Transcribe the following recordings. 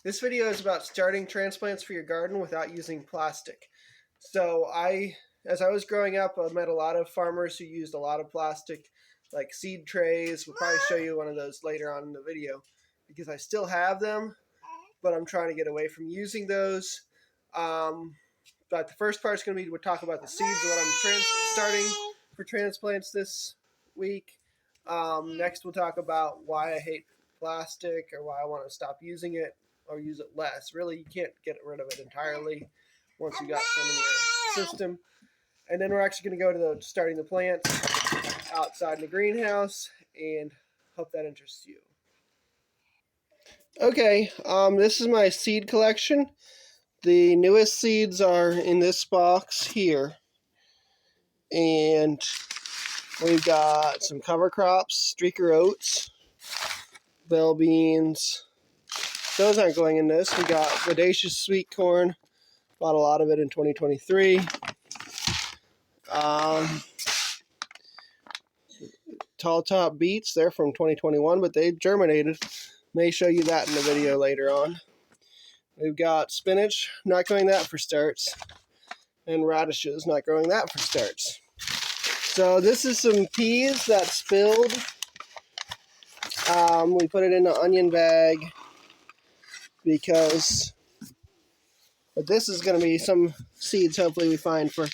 This video is about starting transplants for your garden without using plastic. So as I was growing up, I met a lot of farmers who used a lot of plastic, like seed trays. We'll probably show you one of those later on in the video because I still have them, but I'm trying to get away from using those. But the first part is going to be, we'll talk about the seeds of what I'm starting for transplants this week. Next, we'll talk about why I hate plastic or why I want to stop using it or use it less. Really, you can't get rid of it entirely once you got some in your system. And then we're actually going to go to starting the plants outside in the greenhouse, and hope that interests you. Okay, this is my seed collection. The newest seeds are in this box here. And we've got some cover crops, streaker oats, bell beans. Those aren't going in this. We got Bodacious sweet corn. Bought a lot of it in 2023. Tall top beets. They're from 2021, but they germinated. May show you that in the video later on. We've got spinach. Not growing that for starts. And radishes. Not growing that for starts. So this is some peas that spilled. We put it in an onion bag because, but this is going to be some seeds hopefully we find for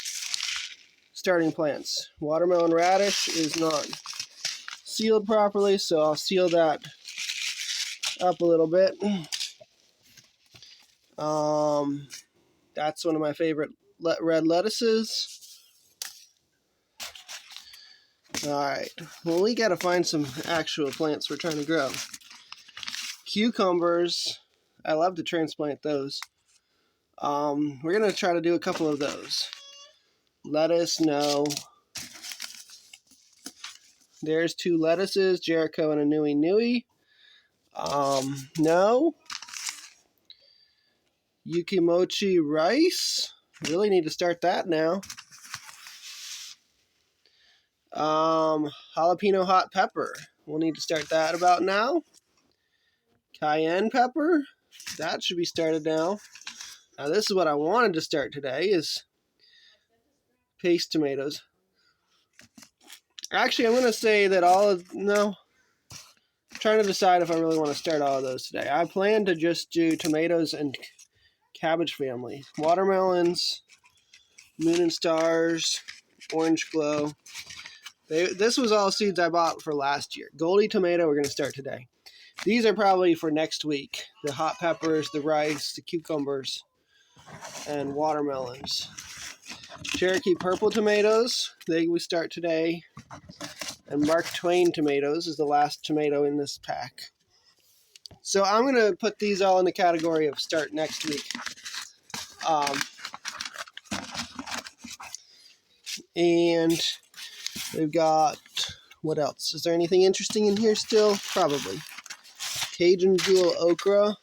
starting plants. Watermelon radish is not sealed properly, so I'll seal that up a little bit. That's one of my favorite red lettuces. Alright, well, we gotta find some actual plants we're trying to grow. Cucumbers, I love to transplant those. We're gonna try to do a couple of those. Lettuce, no. There's two lettuces, Jericho and a Nui. No. Yukimochi rice, really need to start that now. Jalapeno hot pepper. We'll need to start that about now. Cayenne pepper. That should be started now. Now this is what I wanted to start today is paste tomatoes. Actually, I'm going to say that I'm trying to decide if I really want to start all of those today. I plan to just do tomatoes and cabbage family. Watermelons, moon and stars, orange glow. This was all seeds I bought for last year. Goldie tomato, we're going to start today. These are probably for next week. The hot peppers, the rice, the cucumbers, and watermelons. Cherokee purple tomatoes, we start today. And Mark Twain tomatoes is the last tomato in this pack. So I'm going to put these all in the category of start next week. And we've got, what else? Is there anything interesting in here still? Probably. Cajun Jewel okra.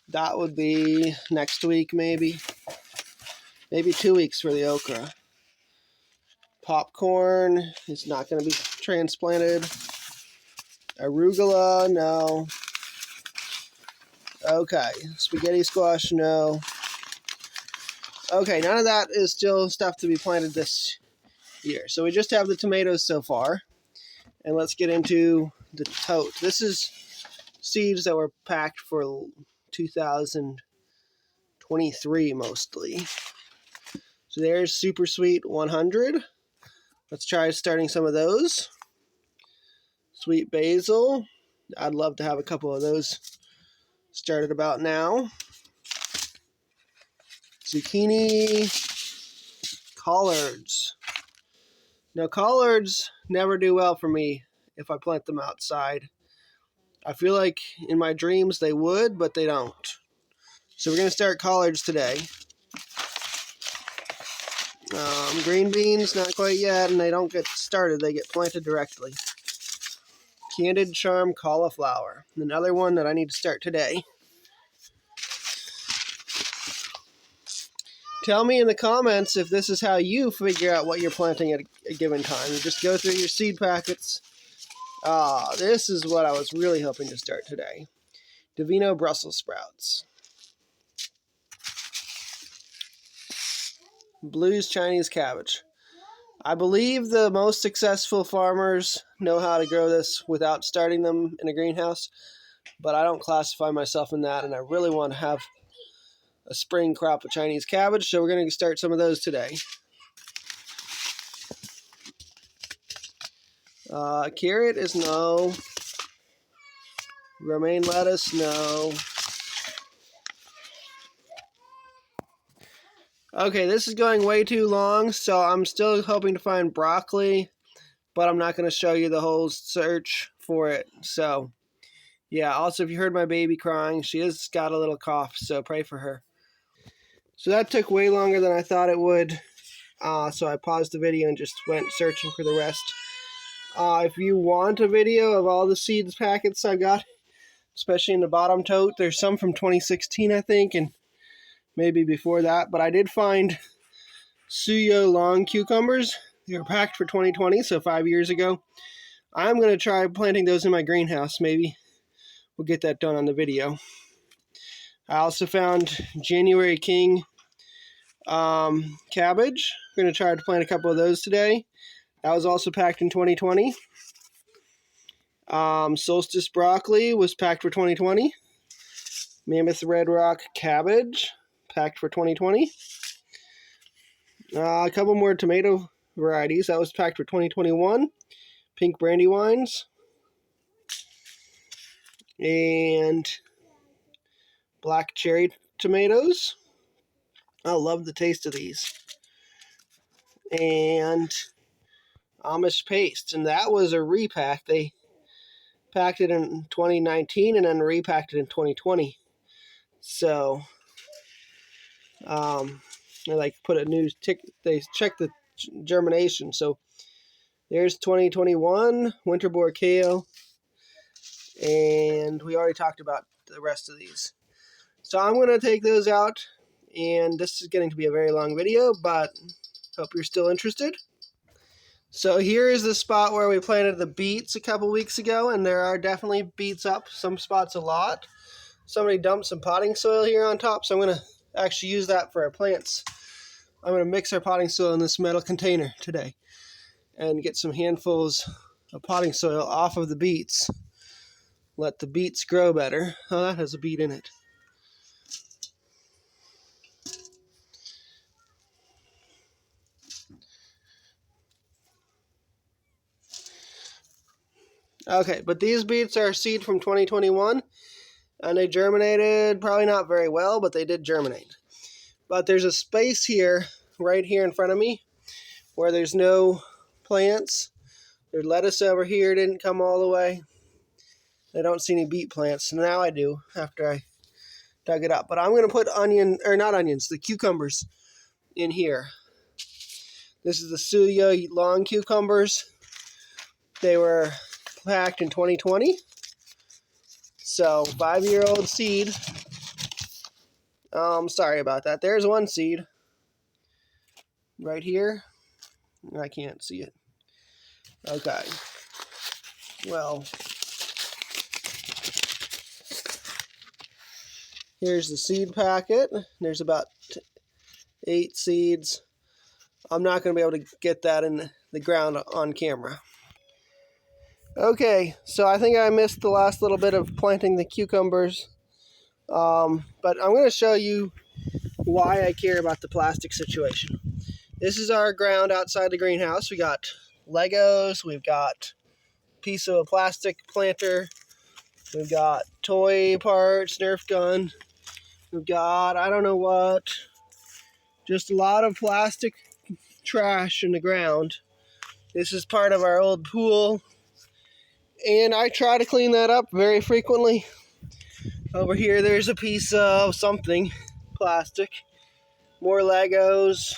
That would be next week, maybe. Maybe 2 weeks for the okra. Popcorn is not going to be transplanted. Arugula, no. Okay. Spaghetti squash, no. Okay, none of that is still stuff to be planted this year. So we just have the tomatoes so far. And let's get into the tote. This is seeds that were packed for 2023 mostly. So there's Super Sweet 100. Let's try starting some of those. Sweet basil. I'd love to have a couple of those started about now. Zucchini. Collards. Now, collards never do well for me if I plant them outside. I feel like in my dreams they would, but they don't. So we're going to start collards today. Green beans, not quite yet, and they don't get started. They get planted directly. Candid Charm cauliflower. Another one that I need to start today. Tell me in the comments if this is how you figure out what you're planting at a given time. You just go through your seed packets. This is what I was really hoping to start today. Divino Brussels sprouts. Blues Chinese cabbage. I believe the most successful farmers know how to grow this without starting them in a greenhouse, but I don't classify myself in that, and I really want to have a spring crop of Chinese cabbage, so we're going to start some of those today. Carrot is no. Romaine lettuce, no. Okay, this is going way too long, so I'm still hoping to find broccoli, but I'm not going to show you the whole search for it. So, yeah, also if you heard my baby crying, she has got a little cough, so pray for her. So that took way longer than I thought it would, so I paused the video and just went searching for the rest. If you want a video of all the seeds packets I got, especially in the bottom tote, there's some from 2016, I think, and maybe before that, but I did find Suyo long cucumbers. They were packed for 2020, so 5 years ago. I'm going to try planting those in my greenhouse. Maybe we'll get that done on the video. I also found January King cabbage. We're going to try to plant a couple of those today. That was also packed in 2020. Solstice broccoli was packed for 2020. Mammoth Red Rock cabbage, packed for 2020. A couple more tomato varieties. That was packed for 2021. Pink Brandywines. And black cherry tomatoes. I love the taste of these. And Amish paste. And that was a repack. They packed it in 2019 and then repacked it in 2020. So, they like put a new tick. They check the germination. So there's 2021 winter boar kale, and we already talked about the rest of these. So I'm going to take those out, and this is getting to be a very long video, but hope you're still interested. So here is the spot where we planted the beets a couple weeks ago, and there are definitely beets up. Some spots a lot. Somebody dumped some potting soil here on top, so I'm going to actually use that for our plants. I'm going to mix our potting soil in this metal container today and get some handfuls of potting soil off of the beets. Let the beets grow better. Oh, that has a beet in it. Okay, but these beets are seed from 2021, and they germinated probably not very well, but they did germinate. But there's a space here, right here in front of me, where there's no plants. There's lettuce over here, didn't come all the way. I don't see any beet plants. Now I do, after I dug it up. But I'm going to put the cucumbers in here. This is the Suyo long cucumbers. They were packed in 2020. So, 5-year-old seed. Sorry about that. There's one seed. Right here. I can't see it. Okay. Well, here's the seed packet. There's about 8 seeds. I'm not going to be able to get that in the ground on camera. Okay, so I think I missed the last little bit of planting the cucumbers. But I'm going to show you why I care about the plastic situation. This is our ground outside the greenhouse. We got Legos, we've got a piece of a plastic planter, we've got toy parts, Nerf gun, we've got I don't know what, just a lot of plastic trash in the ground. This is part of our old pool, and I try to clean that up very frequently. Over here there's a piece of something, plastic, more Legos,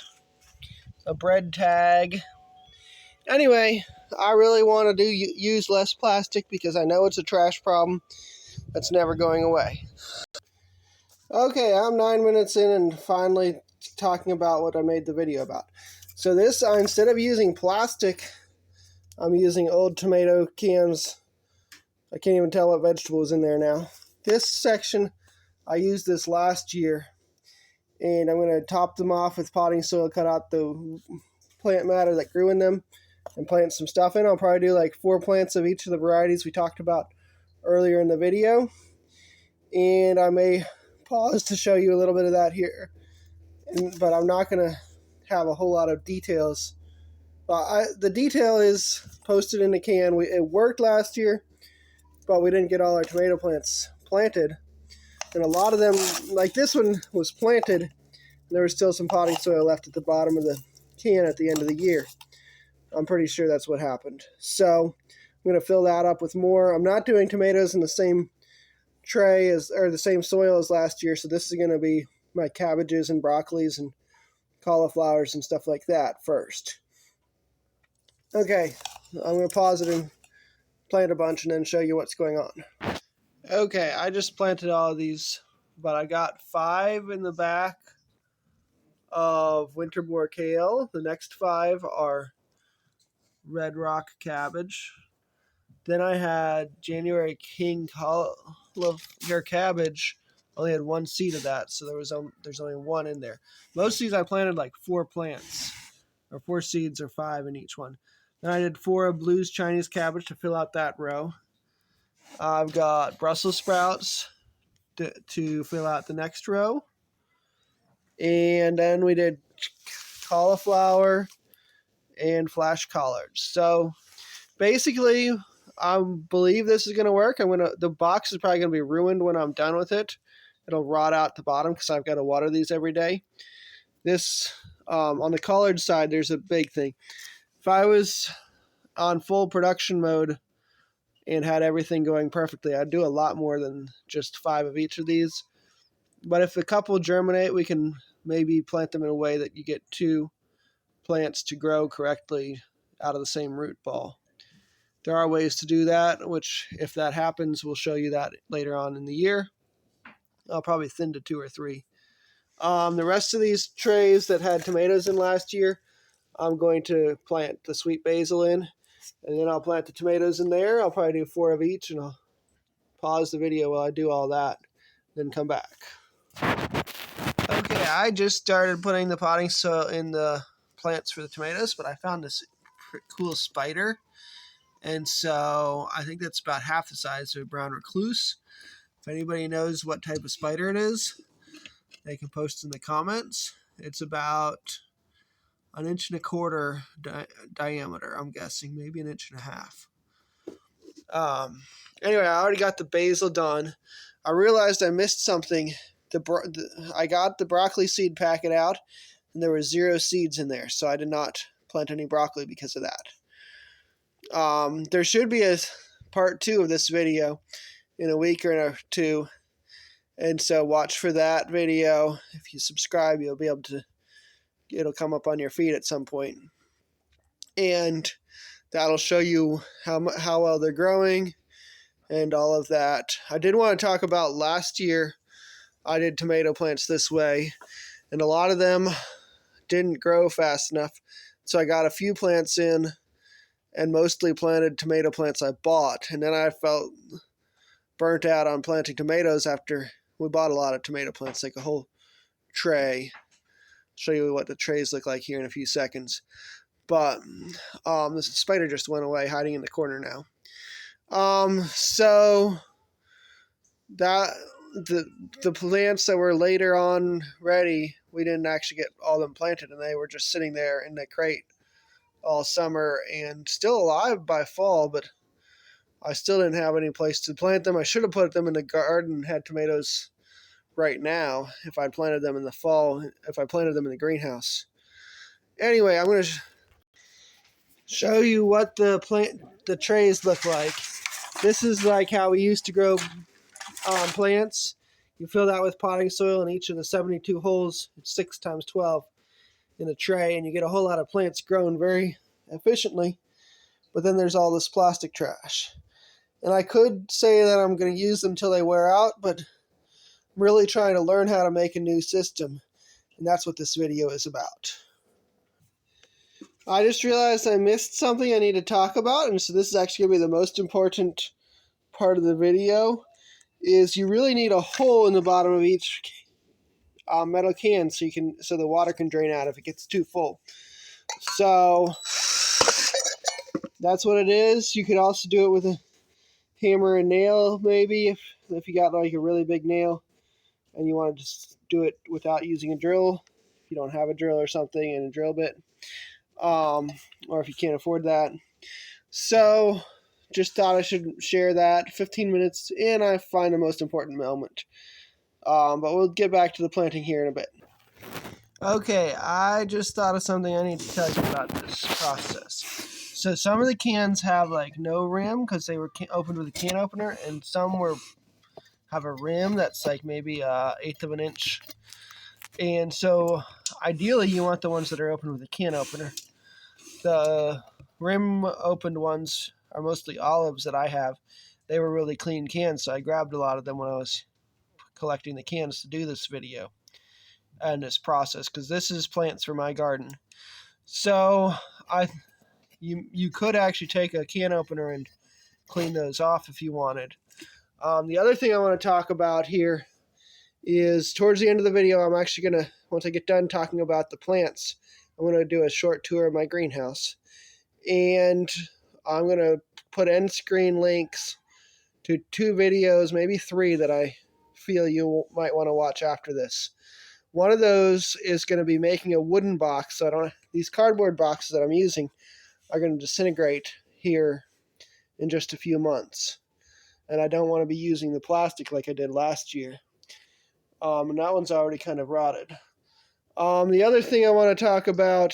a bread tag. Anyway, I really want to use less plastic because I know it's a trash problem that's never going away. Okay, I'm 9 minutes in and finally talking about what I made the video about. So this, instead of using plastic, I'm using old tomato cans. I can't even tell what vegetable is in there now. this section, I used this last year, and I'm going to top them off with potting soil, cut out the plant matter that grew in them, and plant some stuff in. I'll probably do like 4 plants of each of the varieties we talked about earlier in the video, and I may pause to show you a little bit of that here, but I'm not going to have a whole lot of details. The detail is posted in the can. It worked last year, but we didn't get all our tomato plants planted, and a lot of them, like this one, was planted, and there was still some potting soil left at the bottom of the can at the end of the year. I'm pretty sure that's what happened. So I'm going to fill that up with more. I'm not doing tomatoes in the same tray or the same soil as last year, so this is going to be my cabbages and broccolis and cauliflowers and stuff like that first. Okay, I'm going to pause it and plant a bunch and then show you what's going on. Okay, I just planted all of these, but I got 5 in the back of Winterbourne kale. The next 5 are Red Rock cabbage. Then I had January King cauliflower cabbage. Only had 1 seed of that, so there's only 1 in there. Most of these I planted like 4 plants, or 4 seeds, or 5 in each one. Then I did 4 of Blue's Chinese cabbage to fill out that row. I've got Brussels sprouts to fill out the next row. And then we did cauliflower and flash collards. So basically, I believe this is going to work. The box is probably going to be ruined when I'm done with it. It'll rot out the bottom because I've got to water these every day. This, on the collard side, there's a big thing. If I was on full production mode and had everything going perfectly, I'd do a lot more than just 5 of each of these. But if a couple germinate, we can maybe plant them in a way that you get 2 plants to grow correctly out of the same root ball. There are ways to do that, which if that happens, we'll show you that later on in the year. I'll probably thin to 2 or 3. The rest of these trays that had tomatoes in last year, I'm going to plant the sweet basil in, and then I'll plant the tomatoes in there. I'll probably do 4 of each, and I'll pause the video while I do all that, then come back. Okay, I just started putting the potting soil in the plants for the tomatoes, but I found this cool spider, and so I think that's about half the size of a brown recluse. If anybody knows what type of spider it is, they can post in the comments. It's about 1.25 inches diameter, I'm guessing, maybe 1.5 inches. Anyway, I already got the basil done. I realized I missed something. I got the broccoli seed packet out, and there were 0 seeds in there, so I did not plant any broccoli because of that. There should be a part 2 of this video in a week or 2, and so watch for that video. If you subscribe, you'll be able to, it'll come up on your feed at some point, and that'll show you how well they're growing and all of that. I did want to talk about last year. I did tomato plants this way, and a lot of them didn't grow fast enough, so I got a few plants in and mostly planted tomato plants I bought, and then I felt burnt out on planting tomatoes after we bought a lot of tomato plants, like a whole tray. I'll show you what the trays look like here in a few seconds. But the spider just went away, hiding in the corner now. So that the plants that were later on ready, we didn't actually get all of them planted, and they were just sitting there in the crate all summer and still alive by fall, but I still didn't have any place to plant them. I should have put them in the garden and had tomatoes right now if I planted them in the fall, if I planted them in the greenhouse. Anyway, I'm going to show you what the trays look like. This is like how we used to grow plants. You fill that with potting soil in each of the 72 holes. It's 6 times 12 in a tray, and you get a whole lot of plants grown very efficiently. But then there's all this plastic trash. And I could say that I'm going to use them until they wear out, but I'm really trying to learn how to make a new system, and that's what this video is about. I just realized I missed something I need to talk about, and so this is actually going to be the most important part of the video, is you really need a hole in the bottom of each metal can so the water can drain out if it gets too full. So that's what it is. You could also do it with a hammer and nail, maybe if you got like a really big nail and you want to just do it without using a drill. If you don't have a drill or something and a drill bit, or if you can't afford that. So just thought I should share that. 15 minutes in, I find the most important moment. But we'll get back to the planting here in a bit. Okay, I just thought of something I need to tell you about this process. So some of the cans have like no rim because they were opened with a can opener, and some have a rim that's like maybe 1/8 of an inch. And so ideally you want the ones that are opened with a can opener. The rim opened ones are mostly olives that I have. They were really clean cans, so I grabbed a lot of them when I was collecting the cans to do this video and this process, because this is plants for my garden. So you could actually take a can opener and clean those off if you wanted. The other thing I want to talk about here is towards the end of the video, I'm actually going to, once I get done talking about the plants, I'm going to do a short tour of my greenhouse. And I'm going to put end screen links to 2 videos, maybe 3, that I feel you might want to watch after this. One of those is going to be making a wooden box. So these cardboard boxes that I'm using are going to disintegrate here in just a few months. And I don't want to be using the plastic like I did last year. And that one's already kind of rotted. The other thing I want to talk about,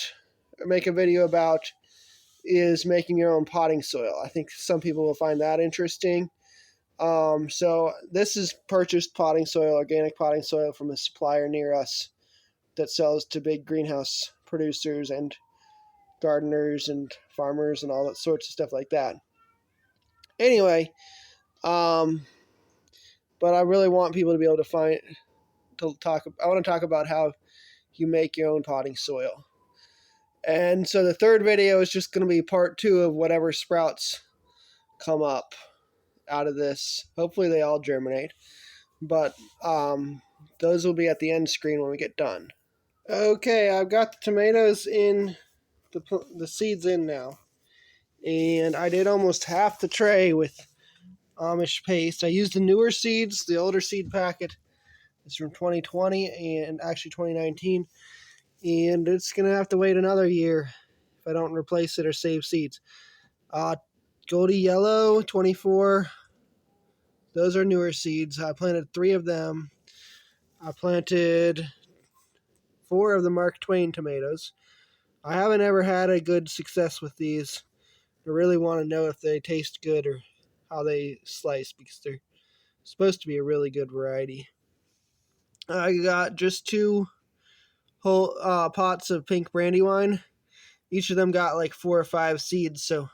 or make a video about, is making your own potting soil. I think some people will find that interesting. So this is purchased potting soil, organic potting soil from a supplier near us that sells to big greenhouse producers and gardeners and farmers and all that sorts of stuff like that. Anyway, but I really want people to be able to I want to talk about how you make your own potting soil. And so the third video is just going to be part 2 of whatever sprouts come up out of this. Hopefully they all germinate. But those will be at the end screen when we get done. Okay, I've got the tomatoes in, the seeds in now. And I did almost half the tray with Amish paste. I used the newer seeds. The older seed packet is from 2020 and actually 2019. And it's going to have to wait another year if I don't replace it or save seeds. Goldie Yellow 24. Those are newer seeds. I planted 3 of them. I planted 4 of the Mark Twain tomatoes. I haven't ever had a good success with these. I really want to know if they taste good or how they slice, because they're supposed to be a really good variety. I got just 2 whole pots of pink brandywine. Each of them got like 4 or 5 seeds, so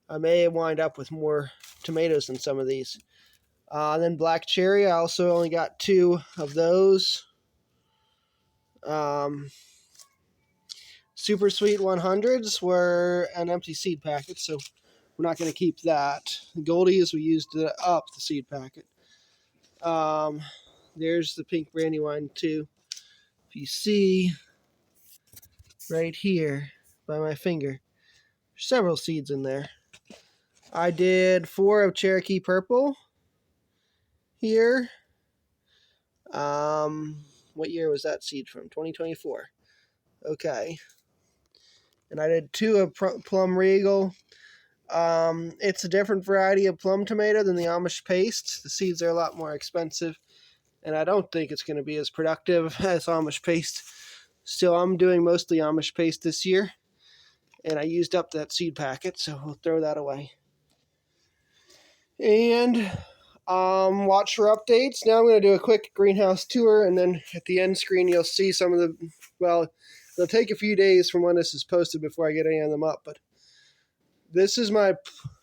I may wind up with more tomatoes than some of these. Then black cherry, I also only got 2 of those. Super sweet 100s were an empty seed packet, so we're not going to keep that. The Goldies, we used up the seed packet. There's the pink brandywine too. If you see right here by my finger, there's several seeds in there. I did 4 of Cherokee Purple here. What year was that seed from? 2024. Okay. And I did 2 of Plum Regal. It's a different variety of plum tomato than the Amish paste. The seeds are a lot more expensive, and I don't think it's going to be as productive as Amish paste. Still, I'm doing mostly Amish paste this year, and I used up that seed packet, so we'll throw that away. And watch for updates. Now I'm going to do a quick greenhouse tour, and then at the end screen you'll see some of the, well, it'll take a few days from when this is posted before I get any of them up, but this is my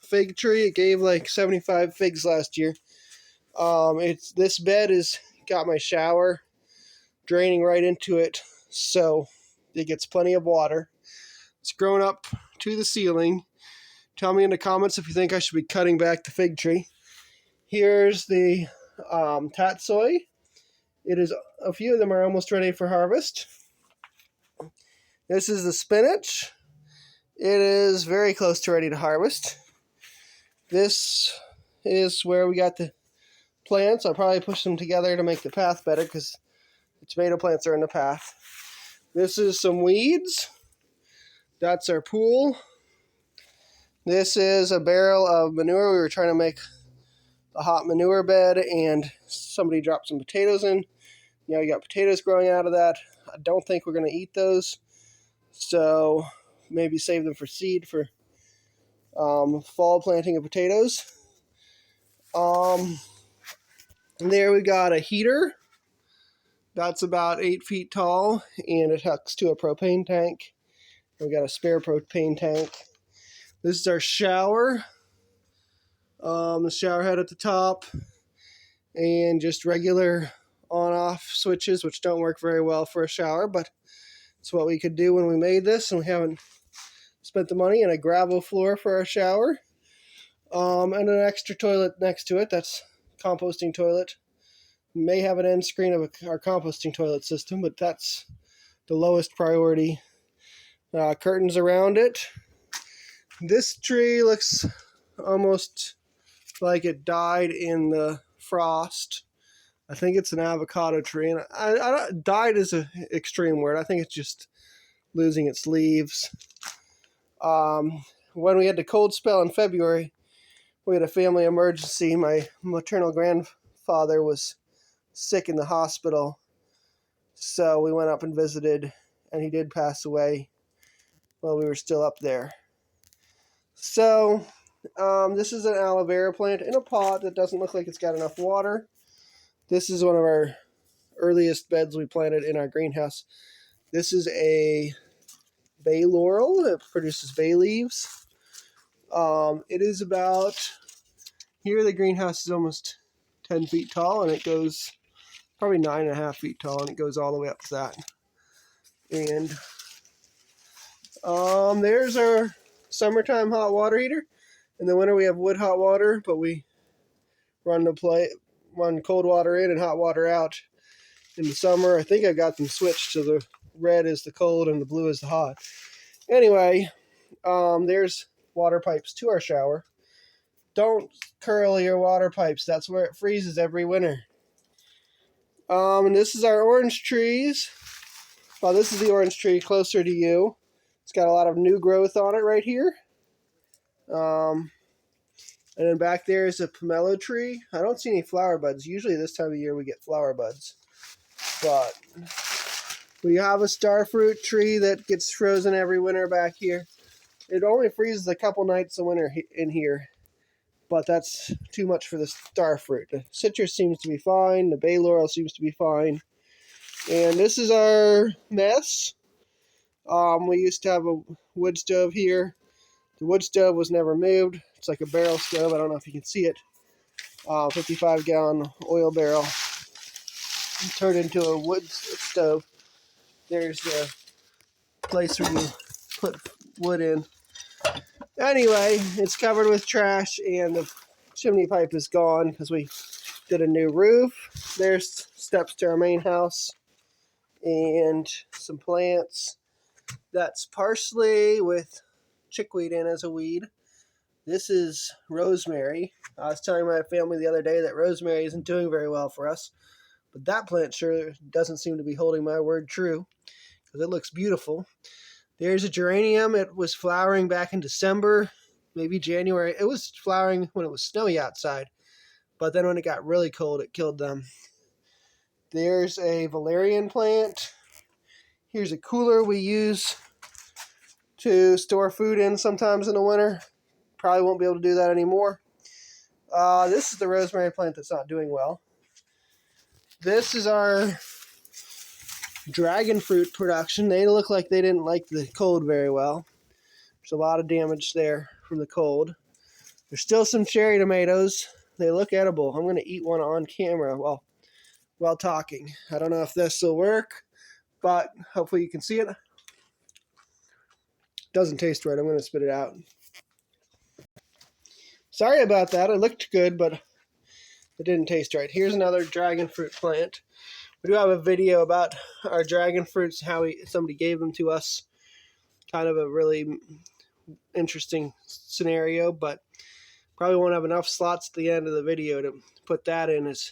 fig tree. It gave like 75 figs last year. This bed has got my shower draining right into it, so it gets plenty of water. It's grown up to the ceiling. Tell me in the comments if you think I should be cutting back the fig tree. Here's the tatsoi. A few of them are almost ready for harvest. This is the spinach. It is very close to ready to harvest. This is where we got the plants. I'll probably push them together to make the path better because the tomato plants are in the path. This is some weeds. That's our pool. This is a barrel of manure. We were trying to make a hot manure bed and somebody dropped some potatoes in. You got potatoes growing out of that. I don't think we're going to eat those. So maybe save them for seed for fall planting of potatoes. There we got a heater. That's about 8 feet tall and it hooks to a propane tank. We got a spare propane tank. This is our shower. The shower head at the top and just regular on-off switches, which don't work very well for a shower, but it's what we could do when we made this, and we haven't spent the money. And a gravel floor for our shower, and an extra toilet next to it. That's composting toilet. We may have an end screen of our composting toilet system, but that's the lowest priority. Curtains around it. This tree looks almost like it died in the frost. I think it's an avocado tree, and died is an extreme word. I think it's just losing its leaves. When we had the cold spell in February, we had a family emergency. My maternal grandfather was sick in the hospital, so we went up and visited, and he did pass away while we were still up there. So this is an aloe vera plant in a pot that doesn't look like it's got enough water. This is one of our earliest beds we planted in our greenhouse. This is a bay laurel. It produces bay leaves. It is about, here the greenhouse is almost 10 feet tall, and it goes probably 9.5 feet tall, and it goes all the way up to that. And there's our summertime hot water heater. In the winter we have wood hot water, but we run cold water in and hot water out. In the summer, I think I got them switched, so the red is the cold and the blue is the hot. Anyway, there's water pipes to our shower. Don't curl your water pipes. That's where it freezes every winter. And this is our orange trees. Well, this is the orange tree closer to you. It's got a lot of new growth on it right here. And then back there is a pomelo tree. I don't see any flower buds. Usually this time of year we get flower buds. But we have a starfruit tree that gets frozen every winter back here. It only freezes a couple nights a winter in here, but that's too much for the starfruit. The citrus seems to be fine. The bay laurel seems to be fine. And this is our mess. We used to have a wood stove here. The wood stove was never moved. It's like a barrel stove. I don't know if you can see it. 55-gallon oil barrel turned into a wood stove. There's the place where you put wood in. Anyway, it's covered with trash, and the chimney pipe is gone because we did a new roof. There's steps to our main house and some plants. That's parsley with chickweed in as a weed. This is rosemary. I was telling my family the other day that rosemary isn't doing very well for us, but that plant sure doesn't seem to be holding my word true because it looks beautiful. There's a geranium. It was flowering back in December, maybe January. It was flowering when it was snowy outside, but then when it got really cold, it killed them. There's a valerian plant. Here's a cooler we use to store food in sometimes in the winter. Probably won't be able to do that anymore. This is the rosemary plant that's not doing well. This is our dragon fruit production. They look like they didn't like the cold very well. There's a lot of damage there from the cold. There's still some cherry tomatoes. They look edible. I'm going to eat one on camera while talking. I don't know if this will work, but hopefully you can see it. Doesn't taste right. I'm going to spit it out. Sorry about that. It looked good, but It didn't taste right. Here's another dragon fruit plant. We do have a video about our dragon fruits, how somebody gave them to us. Kind of a really interesting scenario, but probably won't have enough slots at the end of the video to put that in as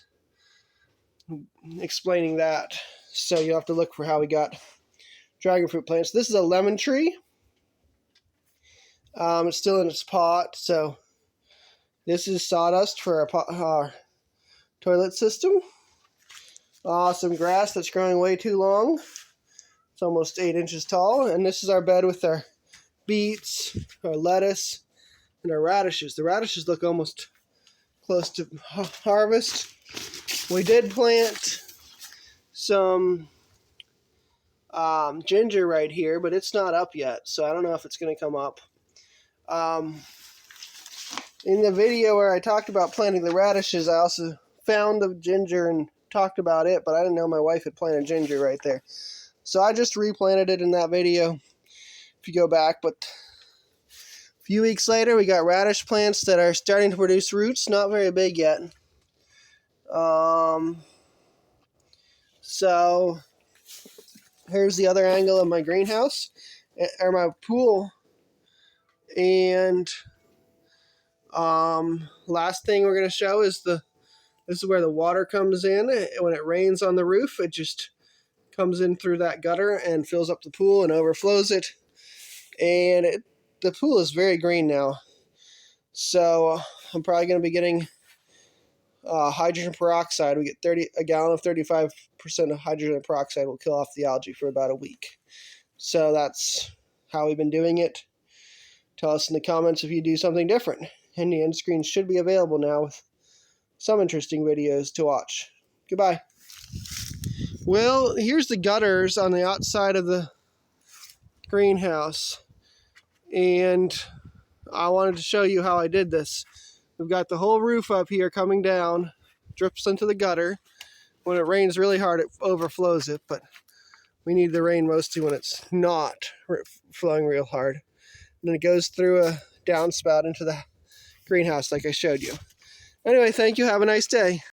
explaining that. So you'll have to look for how we got dragon fruit plants. This is a lemon tree. It's still in its pot, so this is sawdust for our toilet system. Some grass that's growing way too long. It's almost 8 inches tall. And this is our bed with our beets, our lettuce, and our radishes. The radishes look almost close to harvest. We did plant some ginger right here, but it's not up yet, so I don't know if it's going to come up. In the video where I talked about planting the radishes, I also found the ginger and talked about it, but I didn't know my wife had planted ginger right there. So I just replanted it in that video, if you go back. But a few weeks later, we got radish plants that are starting to produce roots, not very big yet. So here's the other angle of my greenhouse, or my pool. And last thing we're going to show is this is where the water comes in. When it rains on the roof, it just comes in through that gutter and fills up the pool and overflows it. And the pool is very green now. So I'm probably going to be getting hydrogen peroxide. We get a gallon of 35% of hydrogen peroxide will kill off the algae for about a week. So that's how we've been doing it. Tell us in the comments if you do something different. And the end screen should be available now with some interesting videos to watch. Goodbye. Well, here's the gutters on the outside of the greenhouse. And I wanted to show you how I did this. We've got the whole roof up here coming down, drips into the gutter. When it rains really hard, it overflows it, but we need the rain mostly when it's not flowing real hard. And then it goes through a downspout into the greenhouse like I showed you. Anyway, thank you. Have a nice day.